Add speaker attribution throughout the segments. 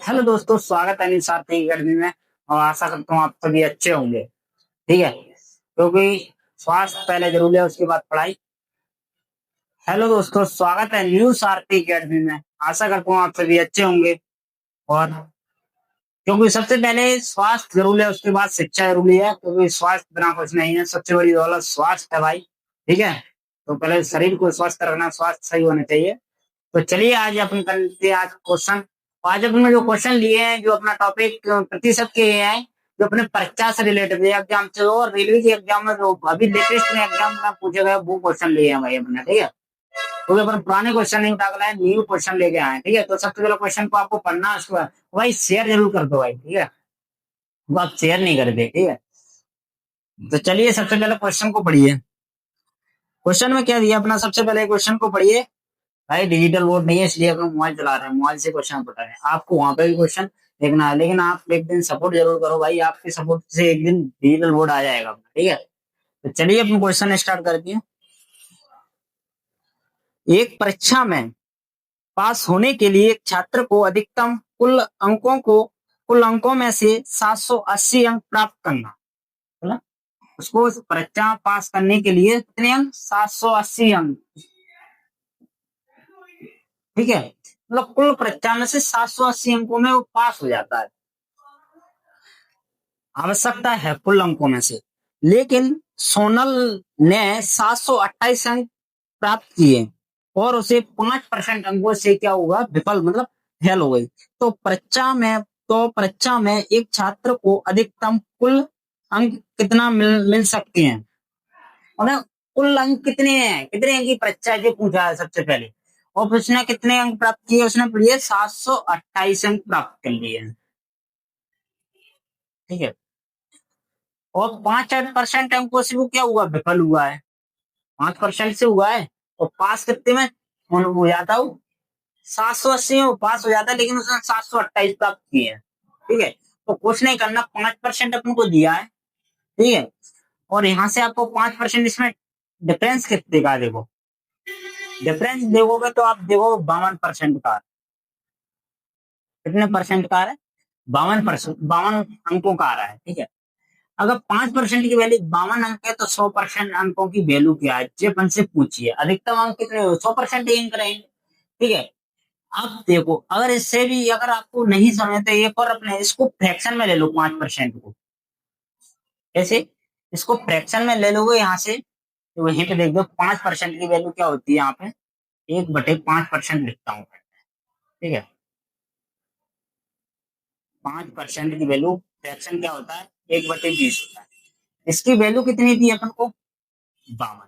Speaker 1: Hello दोस्तों, स्वागत है निसार अकेडमी में। और आशा करता हूँ आप सभी अच्छे होंगे। ठीक है, क्योंकि स्वास्थ्य पहले जरूरी है, उसके बाद पढ़ाई। हेलो दोस्तों, स्वागत है न्यू सारथी अकेडमी में। आशा करता हूँ आप सभी अच्छे होंगे। और क्योंकि सबसे पहले स्वास्थ्य जरूरी है, उसके बाद शिक्षा जरूरी है, क्योंकि स्वास्थ्य बिना कुछ नहीं है। सबसे बड़ी दौलत स्वास्थ्य है भाई। ठीक है, तो पहले शरीर को स्वस्थ रखना, स्वास्थ्य सही होना चाहिए। तो चलिए आज अपन करते हैं आज क्वेश्चन। आज अपन जो क्वेश्चन लिए हैं, जो अपना टॉपिक प्रतिशत के हैं, जो अपने परीक्षा से रिलेटेड है, एग्जाम से और रेलवे के एग्जाम में जो अभी लेटेस्ट में एग्जाम में पूछे गए वो क्वेश्चन लिए हैं भाई अपने। ठीक है, क्योंकि अपन पुराने क्वेश्चन नहीं उठा कर लाए, न्यू क्वेश्चन लेके आए हैं। ठीक है, तो सबसे पहले क्वेश्चन को आपको पढ़ना है, उसके बाद भाई शेयर जरूर कर दो भाई। ठीक है, वो आप शेयर नहीं करते। ठीक है, तो चलिए सबसे पहले क्वेश्चन को पढ़िए। क्वेश्चन में क्या दिया अपना, सबसे पहले क्वेश्चन को पढ़िए। भाई डिजिटल बोर्ड नहीं है, इसलिए अपना मोबाइल चला रहे हैं, मोबाइल से क्वेश्चन पढ़ रहे हैं। आपको वहां पे भी क्वेश्चन देखना है, लेकिन आप एक दिन सपोर्ट जरूर करो भाई। आपके सपोर्ट से एक दिन डिजिटल बोर्ड आ जाएगा अपना। ठीक है, तो चलिए अपना क्वेश्चन स्टार्ट करते हैं। एक परीक्षा में पास होने के लिए एक छात्र को अधिकतम कुल अंकों में से 780 अंक प्राप्त करना। बोला, उसको उस परीक्षा पास करने के लिए कितने अंक, 780 अंक। ठीक है, मतलब कुल परीक्षा में से 780 अंकों में वो पास हो जाता है। आवश्यकता है कुल अंकों में से, लेकिन सोनल ने 728 अंक प्राप्त किए और उसे 5% अंकों से क्या हुआ, विफल मतलब फेल हो गई। तो परीक्षा में एक छात्र को अधिकतम कुल अंक कितना मिल सकते हैं, मतलब कुल अंक कितने हैं, कितने अंक की परीक्षा जो पूछा है सबसे पहले। और उसने कितने अंक प्राप्त किए, उसने लिए 728 अंक प्राप्त कर लिए हैं। ठीक है, और 5% अंकों से वो क्या हुआ, विफल हुआ है। 5% से हुआ है, और पास कितने में हो जाता हूँ, 780 में वो पास हो जाता है, लेकिन उसने 728 प्राप्त किए हैं। ठीक है, तो कुछ नहीं करना, 5% अपन को दिया है। ठीक है, और यहाँ से आपको 5% इसमें डिफरेंस कितने का, देखो डिफरेंस देखोगे तो आप देखो 52% का। कितने परसेंट का आ रहा है, 52%, 52 अंकों का आ रहा है। ठीक है, अगर 5% की वैल्यू 52 अंक है, तो 100% अंकों की वैल्यू क्या है, जे अपन से पूछिए। अधिकतम अंक कितने हो, 100% ही अंक रहेंगे। ठीक है, अब देखो अगर इससे भी अगर आपको नहीं समझते, एक और अपने इसको फ्रैक्शन में ले लो 5% को। ऐसे इसको फ्रैक्शन में ले लोगे यहाँ से, तो वहीं पे देख दो 5% की वैल्यू क्या होती है यहाँ पे, 1/5% लिखता हूँ। ठीक है, 5% की वैल्यू फ्रैक्शन क्या होता है, 1/20 होता है। इसकी वैल्यू कितनी थी अपन को, 52।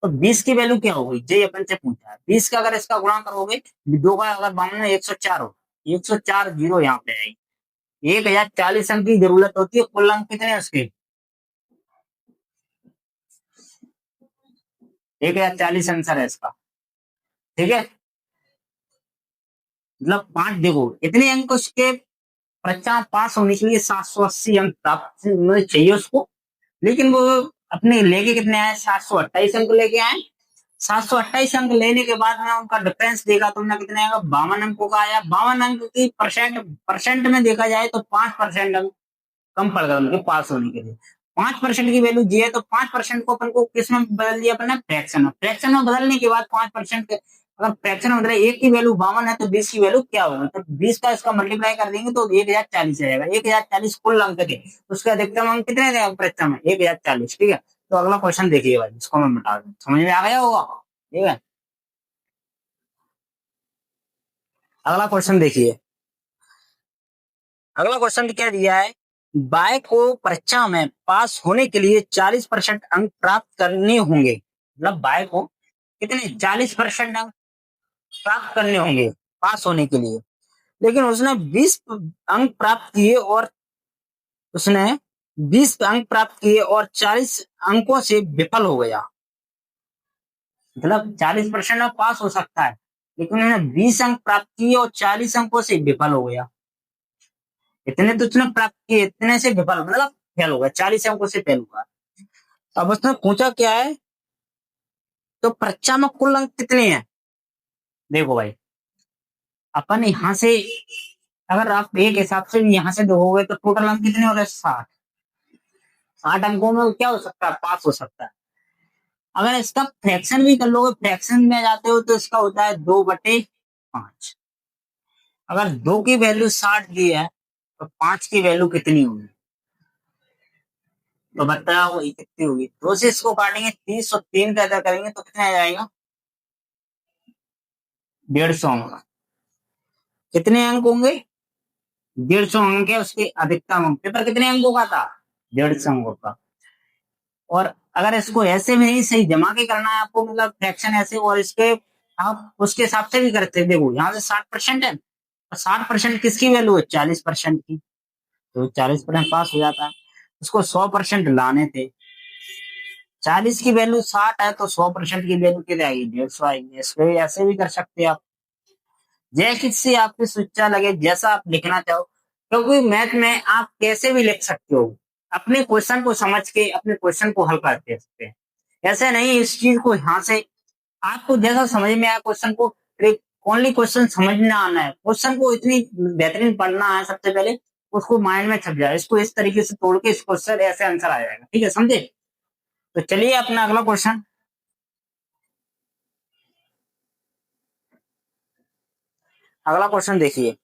Speaker 1: तो 20 की वैल्यू क्या होगी, जे अपन से पूछा है। 20 का अगर इसका गुणा करोगे, दो का अगर 52 में 104 हो, 104 जीरो यहाँ पे आएगी। 1040 अंक की जरूरत होती है, कुल अंक कितने हैं उसके, 1040 आंसर है इसका। ठीक है, मतलब 5, देखो इतने अंक उसके परीक्षा पास होने के लिए 780 अंक प्राप्त चाहिए उसको। लेकिन वो अपने लेके कितने आए, 728 अंक लेके आए। 728 अंक लेने के बाद में उनका डिफरेंस देखा तुमने कितने आएगा, 52 अंकों का आया। 52 अंक की परसेंट परसेंट में देखा जाए तो 5% अंक कम पड़ गए उनके पास होने के लिए। 5% की वैल्यू जी है, तो 5% को अपन को किस में बदल दिया अपन ने, फ्रैक्शन में। फ्रैक्शन में बदलने के बाद 5% के अगर फ्रैक्शन में बदले, एक की वैल्यू 52 है तो 20 की वैल्यू क्या होगी, तो 20 का इसका मल्टीप्लाई कर देंगे तो 1040 आएगा। 1040 कुल अंक थे, उसके अधिकतम अंक कितने थे परीक्षा में, 1040। ठीक है, तो अगला क्वेश्चन देखिए भाई, इसको मैं बता दूं, समझ में आ गया होगा। ठीक है, अगला क्वेश्चन देखिए। अगला क्वेश्चन क्या दिया है, बाय को परीक्षा में पास होने के लिए 40% अंक प्राप्त करने होंगे। मतलब बाय को कितने, 40% अंक प्राप्त करने होंगे पास होने के लिए। लेकिन उसने 20 अंक प्राप्त किए और उसने 20 अंक प्राप्त किए और 40 अंकों से विफल हो गया। मतलब 40% में पास हो सकता है, लेकिन उन्होंने 20 अंक प्राप्त किए और 40 अंकों से विफल हो गया। इतने तो उसने प्राप्त किए, इतने से विफल मतलब फेल हो गया, 40 अंकों से फेल हुआ। अब उसने पूछा क्या है, तो परीक्षा में कुल अंक कितने हैं। देखो भाई, अपन यहां से अगर आप एक हिसाब से भी यहाँ से देखोगे तो टोटल अंक कितने हो रहे हैं? 60। 60 अंकों में क्या हो सकता है? पास हो सकता है। अगर इसका फ्रैक्शन भी कर लोगे, फ्रैक्शन में जाते हो तो इसका होता है 2/5। अगर 2 की वैल्यू 60 दी है तो 5 की वैल्यू कितनी होगी? तो बताओ वही कितनी होगी? 2 से इसको काटेंगे, 30 और 3 का अदा करेंगे तो कितना आ जाएगा? 150 अंक। कितने अंक होंगे? 150 अंक है उसके अधिकतम अंक। पेपर कितने अंकों का था? 150 अंकों का। और अगर इसको ऐसे में नहीं सही जमा के करना है आपको, मतलब फ्रैक्शन ऐसे, और इसके आप उसके हिसाब से भी करते हैं। देखो यहाँ से 60% है, और 60% किसकी वैल्यू है? 40% की। तो 40% पास हो जाता है। उसको 100% लाने थे। 40 की वैल्यू 60 है तो 100% की वैल्यू कितनी आएगी? 150 आएगी। इसको ऐसे भी कर सकते हैं आप, जैसे आपकी सुच्चा लगे, जैसा आप लिखना चाहो। क्योंकि मैथ में आप कैसे भी लिख सकते हो, अपने क्वेश्चन को समझ के अपने क्वेश्चन को हल कर दे सकते हैं। ऐसे नहीं इस चीज को यहाँ से आपको जैसा समझ में आया क्वेश्चन को, ओनली क्वेश्चन समझना आना है, क्वेश्चन को इतनी बेहतरीन पढ़ना है सबसे पहले, उसको माइंड में छप जाए। इसको इस तरीके से तोड़ के इस क्वेश्चन ऐसे आंसर आ जाएगा। ठीक है, समझे? तो चलिए अपना अगला क्वेश्चन। अगला क्वेश्चन देखिए।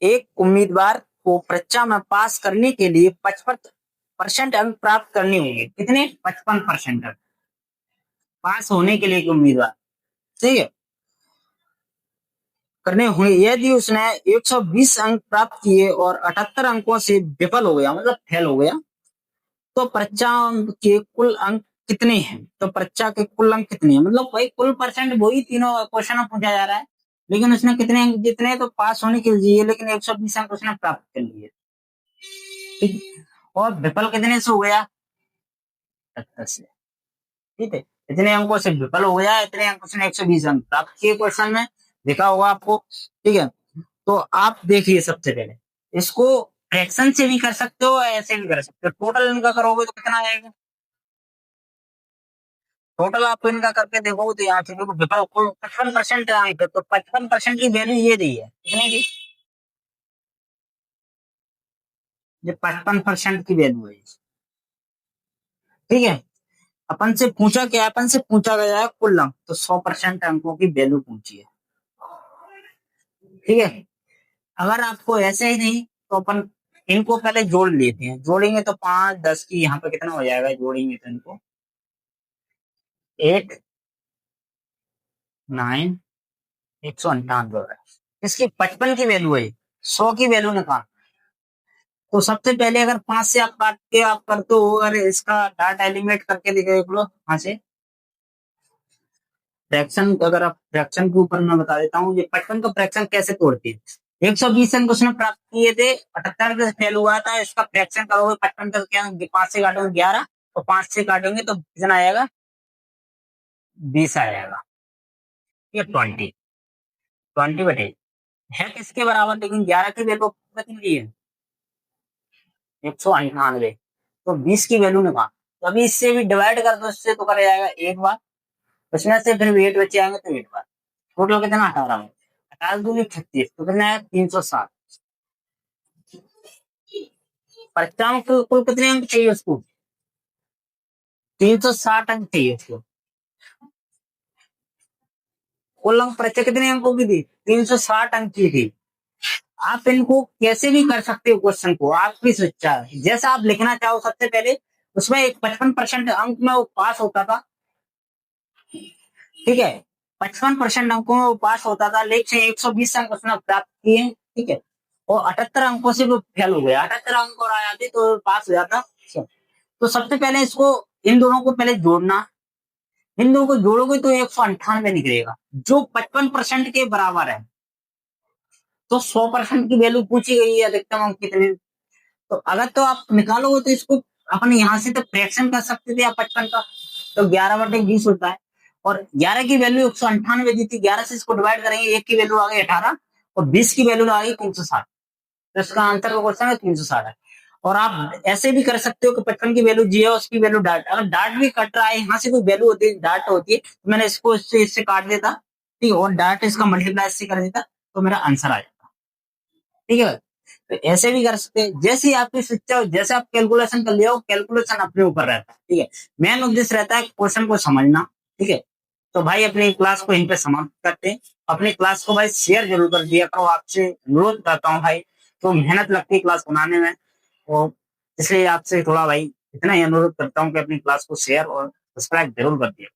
Speaker 1: एक उम्मीदवार को परीक्षा में पास करने के लिए 55% अंक प्राप्त करने होंगे। कितने? 55% अंक पास होने के लिए एक उम्मीदवार, ठीक है, करने हुए। यदि उसने 120 अंक प्राप्त किए और 78 अंकों से विफल हो गया, मतलब फेल हो गया, तो परीक्षा के कुल अंक कितने हैं? तो परीक्षा के कुल अंक कितने हैं, मतलब वही कुल परसेंट, वही तीनों क्वेश्चन में पूछा जा रहा है। लेकिन उसने कितने अंक जितने तो पास होने के लिए, लेकिन 120 अंक उसने प्राप्त कर लिए, ठीक। और विफल कितने से हो गया? 78 से, ठीक है। इतने अंकों से विफल हो गया, इतने अंक उसने 120 अंक प्राप्त किए क्वेश्चन में, देखा होगा आपको, ठीक है। तो आप देखिए सबसे पहले इसको फ्रैक्शन से भी कर सकते हो, ऐसे भी कर सकते हो। टोटल इनका करोगे तो कितना आएगा? टोटल आप इनका करके देखोगे तो यहाँ से देखो विफल कुल 55% अंक है, तो 55% की वैल्यू ये दी है, कितने की? ये 55% की वैल्यू है, ठीक है। अपन से पूछा क्या? अपन से पूछा गया है कुल अंक, तो 100% अंकों की वैल्यू पूछी है, ठीक है। अगर आपको ऐसे ही नहीं तो अपन इनको पहले जोड़ लेते हैं। जोड़ेंगे तो 5 10 की यहाँ पे कितना हो जाएगा? जोड़ेंगे तो इनको 8 9 198 हो रहा है। इसकी 55 की वैल्यू है, 100 की वैल्यू निकाल। तो सबसे पहले अगर 5 से आप काट के आप करते हो, अगर इसका डाटा एलिमिनेट करके देख लो वहां से फ्रैक्शन, अगर आप फ्रैक्शन के ऊपर मैं बता देता हूँ, ये 55 का फ्रैक्शन कैसे तोड़ते हैं। 120 अंक उसने प्राप्त किए थे, 78 से फेल हुआ था, इसका फ्रैक्शन करोगे 55 का क्या? 5 से काटोगे 11, और 5 से काटोगे तो कितना आएगा? 20 आएगा, ये 20 है किसके बराबर? लेकिन 11 की वैल्यू कितनी है? 198। तो 20 की वैल्यू निकाल। तो अभी इससे भी डिवाइड कर दो, इससे तो कर जाएगा एक बार, उसमें से फिर 8 बचे आएंगे तो 8 बार। टोटल कितना? 18 में 18 दूनी 36, तो कितना है? 360। परीक्षा में कुल कितने अंक चाहिए उसको? 360 अंक चाहिए उसको। कुल अंक परीक्षा कितने अंकों की थी? 360 अंक की थी। आप इनको कैसे भी कर सकते हो, क्वेश्चन को आपकी स्वेच्छा है, जैसा आप लिखना चाहो। सबसे पहले उसमें एक 55% अंक में वो पास होता था, ठीक है। 55% अंकों में वो पास होता था, लेकिन 120 अंक उसने प्राप्त किए, ठीक है। और 78 अंकों से वो फेल हो गया। 78 अंक और आ जाते तो पास हो जाता। तो सबसे पहले इसको, इन दोनों को पहले जोड़ना। इन दोनों को जोड़ोगे तो 198 निकलेगा, जो 55% के बराबर है। तो 100% की वैल्यू पूछी गई है, अधिकतम अंक कितने। तो अगर तो आप निकालोगे तो इसको अपन यहाँ से तो फ्रैक्शन कर सकते थे आप 55 का, तो 11/20 होता है। और 11 की वैल्यू 198 दी थी, 11 से इसको डिवाइड करेंगे, एक की वैल्यू आ गई 18, और 20 की वैल्यू आ गई 360। तो इसका आंसर का क्वेश्चन है 360 है। और आप ऐसे भी कर सकते हो कि 55 की वैल्यू जी है, उसकी वैल्यू डाट, अगर डाट भी कट रहा है, यहाँ से कोई वैल्यू होती है, डाट होती है, तो मैंने इसको इससे काट देता, ठीक है, और डायरेक्ट इसका मल्टीप्लाई से कर देता तो मेरा आंसर आ जाता। ठीक है, तो ऐसे भी कर सकते हैं, जैसे ही आपकी शिक्षा हो, जैसे आप कैलकुलेशन कर लिया हो, कैलकुलेशन अपने ऊपर रहता है। ठीक है, मेन उद्देश्य रहता है क्वेश्चन को समझना। ठीक है, तो भाई अपनी क्लास को यहीं पे समाप्त करते हैं। अपनी क्लास को भाई शेयर जरूर कर दिया करो, आपसे अनुरोध करता हूँ भाई, तो मेहनत लगती है क्लास बनाने में, और इसलिए आपसे थोड़ा भाई इतना ही अनुरोध करता हूँ कि अपनी क्लास को शेयर और सब्सक्राइब जरूर कर दिया।